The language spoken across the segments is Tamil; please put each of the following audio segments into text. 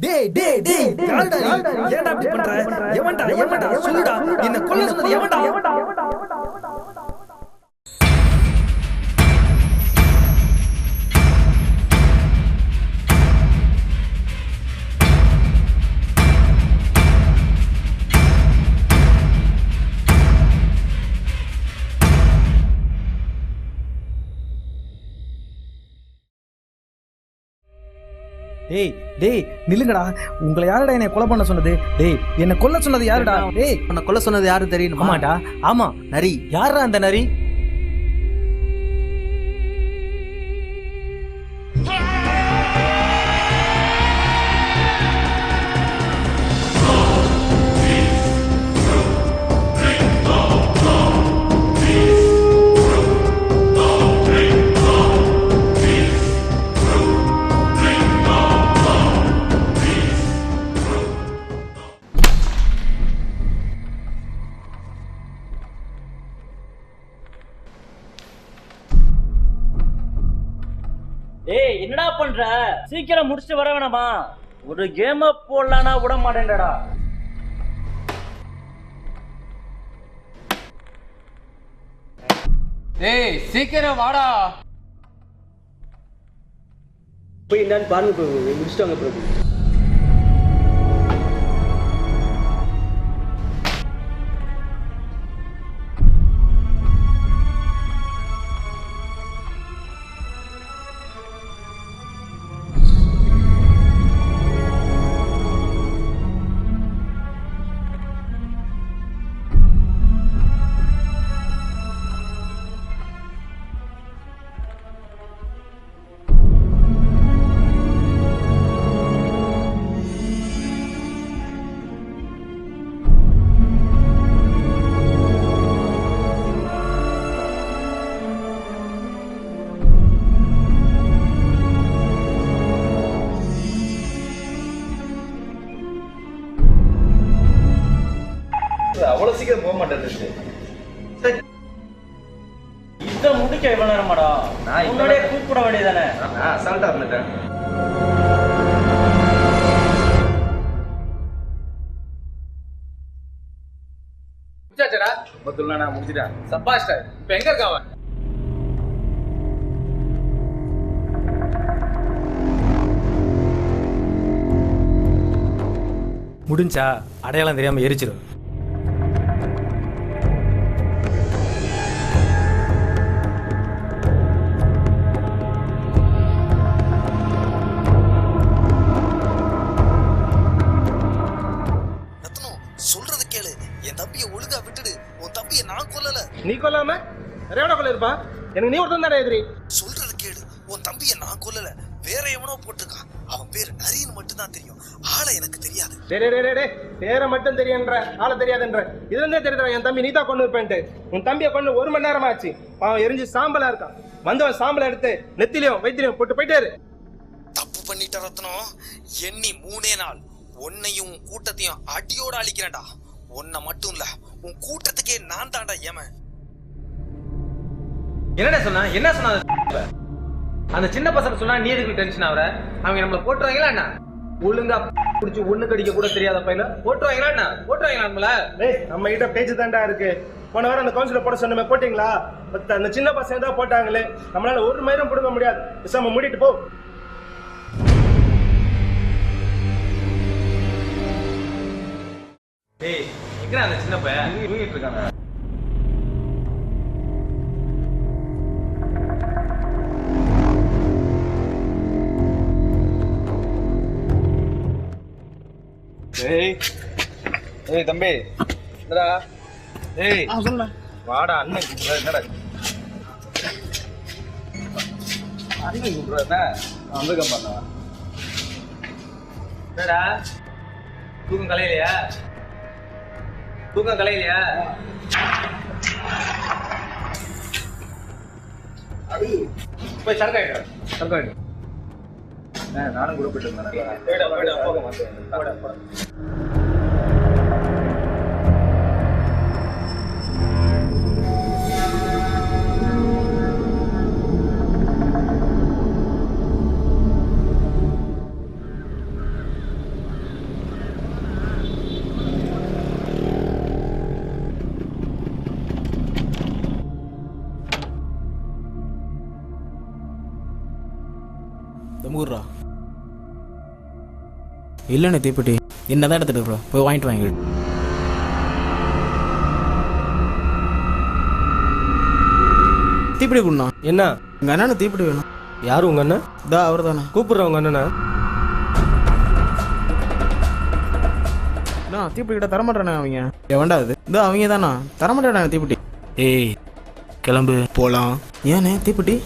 டேய் டேய் டேய் யாருடா நீ? ஏன்டா இப்படி பண்ற? எவன்டா சொல்லுடா. என்ன கொல்ல சொன்னது எவன்டா? டேய் டேய் நில்லுங்கடா. உங்களை யாருடா என்னை கொலை பண்ண சொன்னது? டேய் என்னை கொல்ல சொன்னது யாருடா? டேய் உன்னை கொல்ல சொன்னது யாரு தெரியும்? ஆமாடா ஆமா. நரி. யாரா அந்த நரி? ஏய் என்னடா பண்ற? சீக்கிரம் முடிச்சுட்டு வர வேணாமா? ஒரு கேம போடலானா விட மாட்டேன்டா. ஏய் சீக்கிரம் வாடா. போய் என்னன்னு பாருங்க பிரபு, முடிச்சிட்டாங்க பிரபு. அவ்வளவு சீக்கிரம் போக மாட்டேன். இத முடிக்க எவ்வளவு நேரமாடா? முன்னாடியே கூப்பிட வேண்டியதானே? நான் அசால்ட்டா இருந்துட்டேன். முடிச்சாச்சடா? பத்துலனா நான் முடிச்சிட்டேன். சப்பாஸ்டர் இப்ப எங்க இருக்க அவன்? முடிஞ்சா அடையாளம் தெரியாம எரிச்சிடும். சொல்றது கேளு, என் தம்பிய ஒழுங்கா விட்டுடு. உன் தம்பிய நான் கொல்லல. நீ கொல்லாம வேற கொள்ள இருப்பா? எனக்கு நீ ஒருத்தன் தானே எதிரி. சொல்றது கேளு, உன் தம்பிய நான் கொல்லல, வேற எவனோ போட்டிருக்கான். அவன் பேரு நரின்னு மட்டும் தான் தெரியும், ஆளை எனக்கு தெரியாது. பேரை மட்டும் தெரியுன்ற, ஆளை தெரியாதுன்ற. இதுல இருந்தே தெரியுதா என் தம்பி நீதா கொண்டு இருப்பேன்ட்டு. உன் தம்பியை கொண்டு 1 மணி நேரம் ஆச்சு. அவன் எரிஞ்சு சாம்பலா இருக்கான். வந்தவன் சாம்பலை எடுத்து நெத்திலையும் வைத்திலையும் போட்டு போயிட்டாரு. தப்பு பண்ணிட்ட ரத்னம், எண்ணி 3 நாள் உன்னையும் உன் கூட்டத்தையும் அடியோட அழிக்கிறேன்டா. உன்னை மட்டும் இல்ல, உன் கூட்டத்துக்கே நான் தாண்டா ஏமன். என்னடா சொன்னா? என்ன சொன்னா? அந்த சின்ன பசங்க சொன்னா நீ எதுக்கு டென்ஷன் ஆகுற? அவங்க நம்மள போட்டுருவாங்களா என்ன? ஒழுங்கா புடிச்சு ஒண்ணு கடிக்க கூட தெரியாத பையில போட்டுருவாங்களா என்ன? போட்டுருவாங்களா நம்மள? நம்ம கிட்ட பேச்சு தாண்டா இருக்கு. போன வாரம் அந்த கவுன்சில போட சொன்னமே போட்டீங்களா? அந்த சின்ன பசங்க தான் போட்டாங்களே. நம்மளால ஒரு மயிரும் பிடுங்க முடியாது. பேசாம மூடிட்டு போ. ஏய் எங்கடா அந்த சின்ன பையன்? தூங்கிட்டு இருக்கானே. ஏய் தம்பி என்னடா? ஏய் சொல்லுண்ணா. வாடா அண்ணன் கூப்பிடுற. என்னடா அண்ணன் கூப்பிடுற? என்ன வந்துக்கம் பண்ணா? என்னடா தூக்கம் கலையிலையா? தூக்கம் கலையிலையா? போய் சரக்காயிட்டு சரக்காயிட்டு. நானும் கூட போயிட்டு இருந்தேன். போக மாட்டேன். 500 இல்லைண்ணே தீப்பெட்டி என்னதான் எடுத்துட்டு ப்ரோ போய் வாங்கிட்டு வாங்க தீப்பெட்டி கொடுண்ணா என்ன எங்கள் அண்ணனு தீப்பெட்டி வேணும் யாரு உங்க அண்ணன்? இதா அவர் தானே கூப்பிடுற உங்க அண்ணனா? அண்ணா தீப்பெட்டி கிட்ட தரமாட்டேண்ணே அவங்க எவன்டா இது இதோ அவங்க தானா தரமாட்டேண்ணே தீப்பெட்டி ஏய் கிளம்பு போகலாம் ஏண்ணே தீப்பெட்டி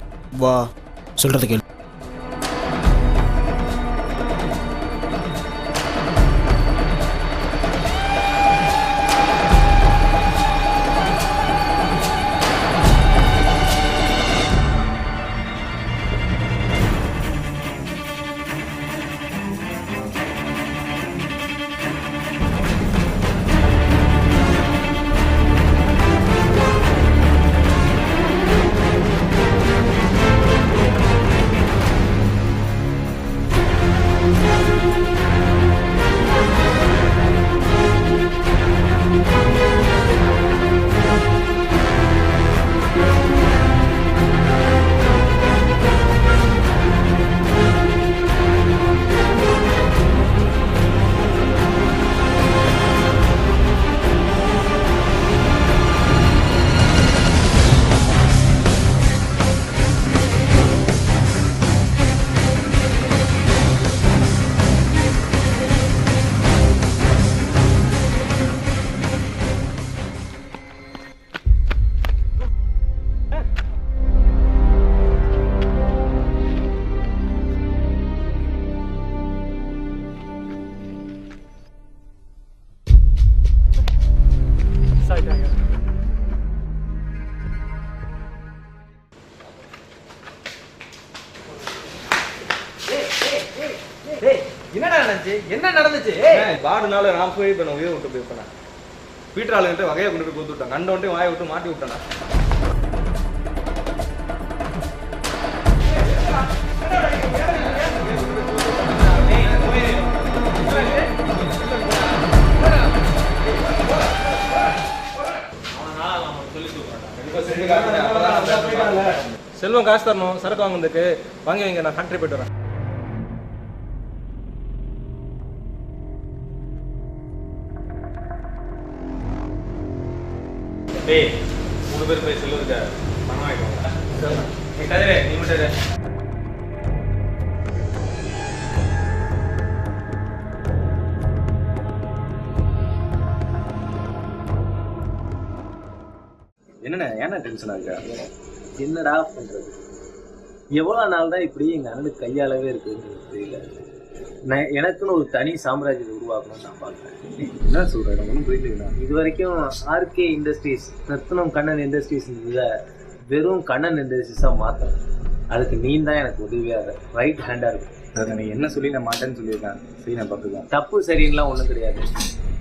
வா சொல்கிறது கேளு என்னடா நடந்துச்சு? என்ன நடந்துச்சு? பாடுனால நான் போய் இப்ப நான் உயிரை விட்டு போயிருப்பேன். பீட்டர் ஆளுங்கிட்ட வகையை கொண்டு போய் கொடுத்து விட்டான். கண்டோன்ட்டு வாயை விட்டு மாட்டி விட்டானா. செல்வம் காசு தரணும், சரக்கு வாங்குறதுக்கு. வாங்கி வைங்க, நான் ஃபேக்டரி போயிட்டு வரேன். டேய் 3 பேர் போய் செல்வத்துக்கு பணம் வாங்கிக்கோங்க. நீ கதிரே நீ மட்டும் என்னண்ணே ஏன்னா டென்ஷன் ஆகுது? என்னடா பண்றது? எவ்வளவு நாள் தான் இப்படி எங்க அண்ணனுக்கு கையாளவே இருக்குன்னு தெரியல. நான் எனக்குன்னு ஒரு தனி சாம்ராஜ்யத்தை உருவாக்கணும்னு நான் பார்க்குறேன். என்ன சொல்கிறேன் ஒன்றும் புரியல. இது வரைக்கும் ஆர்கே இண்டஸ்ட்ரீஸ், ரத்னம் கண்ணன் இண்டஸ்ட்ரீஸ் வெறும் கண்ணன் இண்டஸ்ட்ரீஸாக மாற்றணும். அதுக்கு நீ தான் எனக்கு உதவியாக ரைட் ஹேண்டாக இருக்கும். அதை நீ என்ன சொல்லி நான் மாட்டேன்னு சொல்லியிருக்கேன். சரி நான் பார்த்துக்கலாம். தப்பு சரின்னுலாம் ஒன்றும் கிடையாது.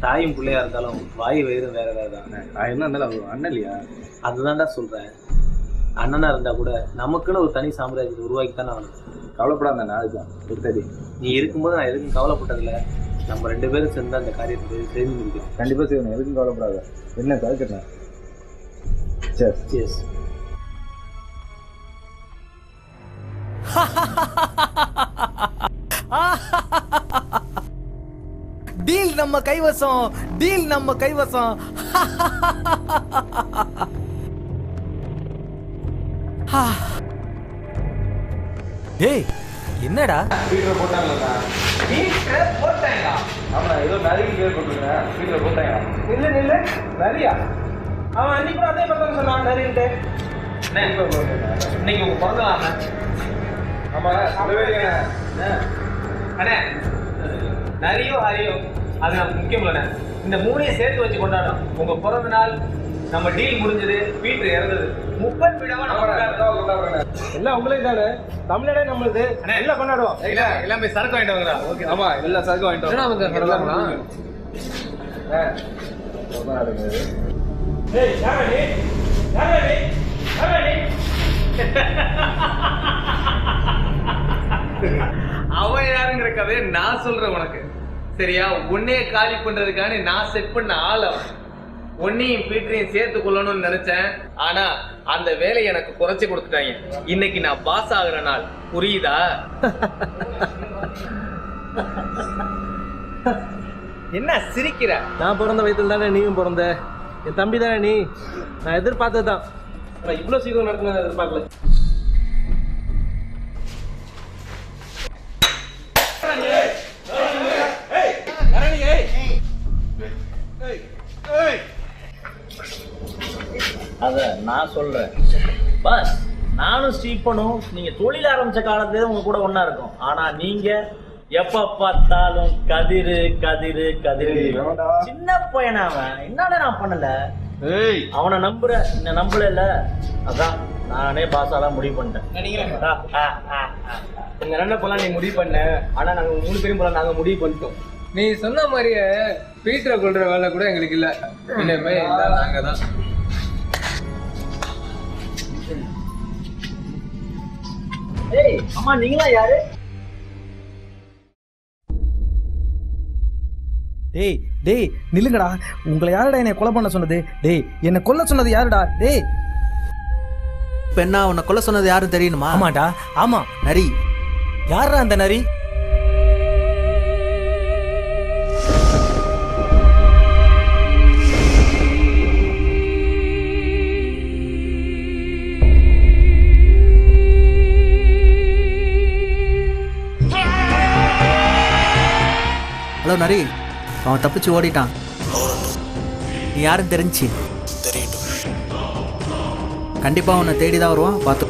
தாயும் பிள்ளையா இருந்தாலும் வாய் வயிறும் வேற வேறு தான். நான் என்ன இருந்தாலும் அவர் அண்ணன் இல்லையா? அதுதான்டா சொல்கிறேன். அண்ணனாக இருந்தால் கூட நமக்குன்னு ஒரு தனி சாம்ராஜ்யத்தை உருவாக்கி தானே ஆகணும். கவலைப்படாத, நாளைக்கு தான் எடுத்தடி. நீ இருக்கும்போது நான் எதுக்கும் கவலைப்பட்டதில்லை. நம்ம 2 பேரும் சேர்ந்து அந்த காரியத்தை செய்து முடிக்கிறோம். கண்டிப்பாக செய்யணும், எதுக்கும் கவலைப்படாத. என்ன கருக்கண்ணா? சரி எஸ். டீல் நம்ம கைவசம், டீல் நம்ம கைவசம். டேய் என்னடா பீட்டர் போட்டாங்களா? பீட்டர் போட்டாங்களா? ஆமா, ஏதோ நிறைய பேர் போட்டுருக்கேன். பீட்டர் போட்டாங்களா? நில்லு நிறையா. அவன் அன்னைக்கு கூட அதே மாதிரி சொன்னான் நிறையிட்டு. இன்னைக்கு உங்க பிறந்தநாள். ஆமா சொல்லவே இல்லைங்க. அண்ணே நிறையோ ஹரியோ அது நமக்கு முக்கியம் இல்லைண்ணே. இந்த 3ஐயும் சேர்த்து வச்சு கொண்டாடும். உங்க பிறந்த நாள், நம்ம டீல் முடிஞ்சது, பீட்டர் இறந்தது, 30 விழாவா நம்ம எல்லாம் உங்களுக்கு தானே. தமிழ்நாடே நம்மளுது. எல்லாம் கொண்டாடுவோம். எல்லாம் போய் சரக்கு வாங்கிட்டு வாங்கடா. ஓகே. ஆமா எல்லா சரக்கு வாங்கிட்டு அவன் யாருங்கிற கதையை நான் சொல்றேன் உனக்கு. சரியா? உன்னைய காலி பண்றதுக்கான நான் செட் பண்ண ஆள் அவன். உன்னையும் பீட்டரையும் சேர்த்து கொள்ளணும்னு நினைச்சேன். ஆனா அந்த வேலையை எனக்கு குறைச்சு கொடுத்துட்டாங்க. இன்னைக்கு நான் பாஸ் ஆகுற நாள், புரியுதா? என்ன சிரிக்கிற? நான் பிறந்த வயசுல தானே நீயும் பிறந்த. என் தம்பி தானே நீ. நான் எதிர்பார்த்ததுதான். நான் இவ்வளவு சீக்கிரம் நடக்குன்னு எதிர்பார்க்கல. அத நான் சொல்றேன் பஸ். நானும் ஸ்டீப்பனும் நீங்க தொழில் ஆரம்பிச்ச காலத்துல உங்க கூட ஒண்ணா இருக்கும். ஆனா நீங்க எப்ப பார்த்தாலும் கதிரு கதிரு கதிரு. சின்ன பையனா அவன், என்னடா நான் பண்ணல. அவனை நம்புற, என்ன நம்பல இல்ல. அதான் நானே பாசாலாம் முடிவு பண்ணிட்டேன். உங்க அண்ணன் போலாம் நீ முடிவு பண்ண. ஆனா நாங்க 3 பேரும் போல நாங்க முடிவு பண்ணிட்டோம். நீ சொன்ன மாதிரியே பீட்டரை கொள்ற வேலை கூட எங்களுக்கு இல்ல. இனிமே நாங்க தான். ஏய் அம்மா, நீங்களா யாரு? டேய் டேய் நில்லுங்கடா. உங்களை யாருடா என்னை கொலை பண்ண சொன்னது? டேய் என்னை கொல்ல சொன்னது யாருடா? டேய் பெண்ணா உன்னை கொல்ல சொன்னது யாரும் தெரியணுமா? ஆமாடா, ஆமா. நரி. யாரா அந்த நரி? ஹலோ நரி, அவன் தப்பிச்சு ஓடிட்டான். நீ யாருன்னு தெரிஞ்சு தெரியட்டும். கண்டிப்பாக உன்னை தேடி தான் வருவான், பார்த்து.